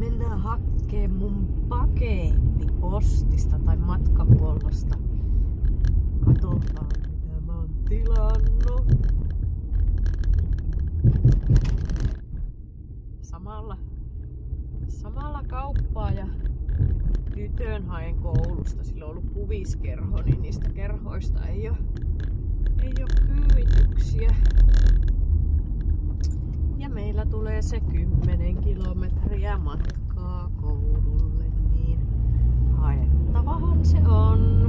Mennään hakkeen mun paketti postista tai matkahuollosta. Katsotaan mitä mä oon tilannut. Samalla kauppaa ja tytön haen koulusta. Sillä on ollut kuviskerho, niin niistä kerhoista ei oo kyydityksiä. Ja meillä tulee se 10 kilometriä matkaa koululle, niin haettavahan se on.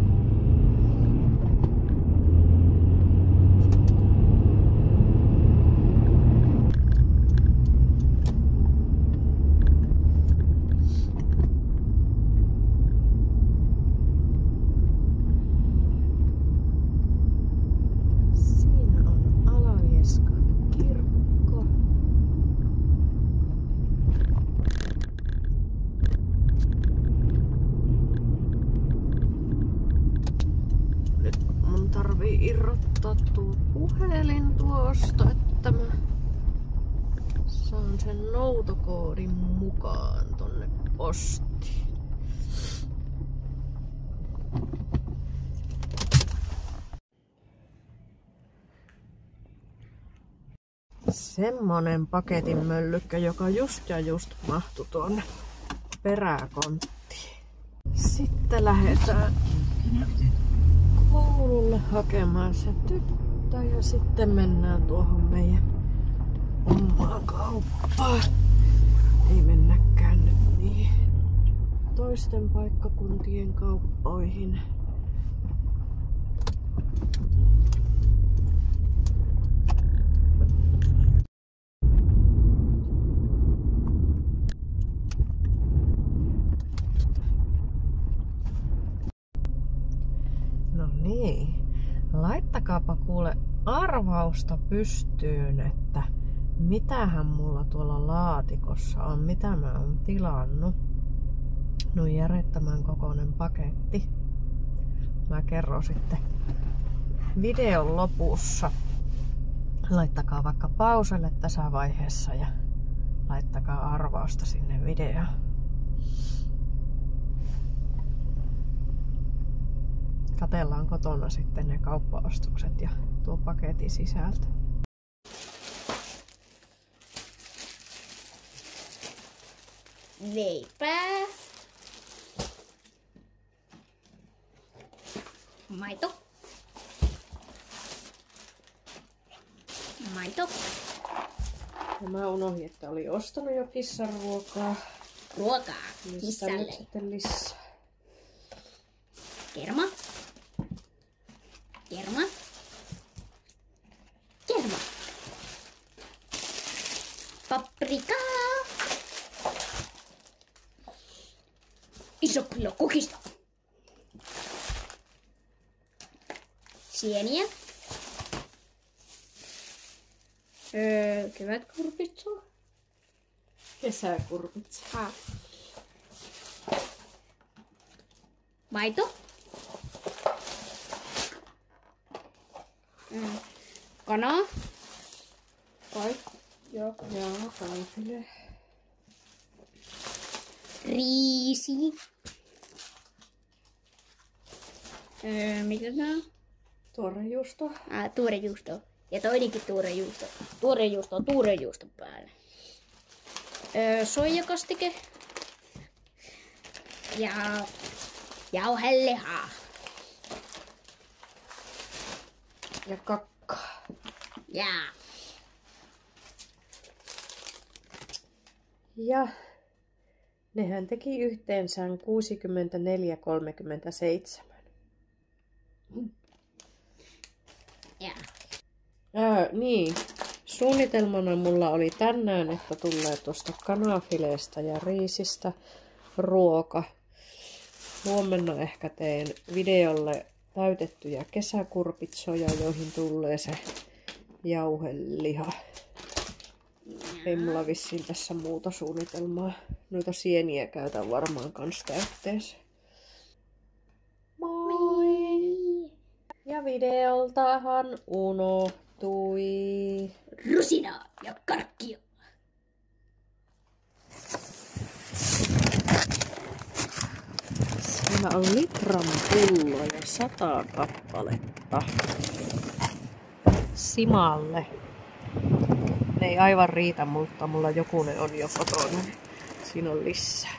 Tarvii irrottaa tuo puhelin tuosta, että mä saan sen noutokoodin mukaan tonne postiin. Semmonen paketin möllykkä, joka just mahtui tuonne peräkonttiin. Sitten lähdetään koululle hakemaan se tyttö ja sitten mennään tuohon meidän omaan kauppaan. Ei mennäkään nyt niin toisten paikkakuntien kauppoihin. No niin, laittakaapa kuule arvausta pystyyn, että mitähän mulla tuolla laatikossa on, mitä mä oon tilannut. No järjettömän kokoinen paketti. Mä kerron sitten videon lopussa. Laittakaa vaikka pauselle tässä vaiheessa ja laittakaa arvausta sinne videoon. Katellaan kotona sitten ne kauppaostokset ja tuo paketin sisältö. Leipää. Maito. Ja mä unohdin, että oli ostanut jo kissaruokaa. Ruokaa Mistä kissalle. nyt sitten lisää? Kerma. Paprikaa. Iso kilo kukista. Sieniä. Kevätkurpitsa. Kesäkurpitsa. Maito. Kanaa. Kai. Joo, kanafile. Riisi. Mitä tää on? Tuorejuusto. Tuorejuusto. Ja toinenkin tuorejuusto. Tuorejuusto päälle. Soijakastike. Ja jauhelihaa. Ja kakkaa. Jaa. Ja nehän teki yhteensä 64,37. Jaa. Niin. Suunnitelmana mulla oli tänään, että tulee tuosta kanafileesta ja riisistä ruoka. Huomenna ehkä teen videolle täytettyjä kesäkurpitsoja, joihin tulee se jauheliha. Ei mulla vissiin tässä muuta suunnitelmaa. Noita sieniä käytän varmaan kans täytteeseen. Moi! Ja videoltahan unohtui Rusinaa ja karkkia. Tässä on litran pulloja 100 kappaletta. Simalle. Ne ei aivan riitä, mutta mulla jokunen on jo kotona. Siinä on lisää.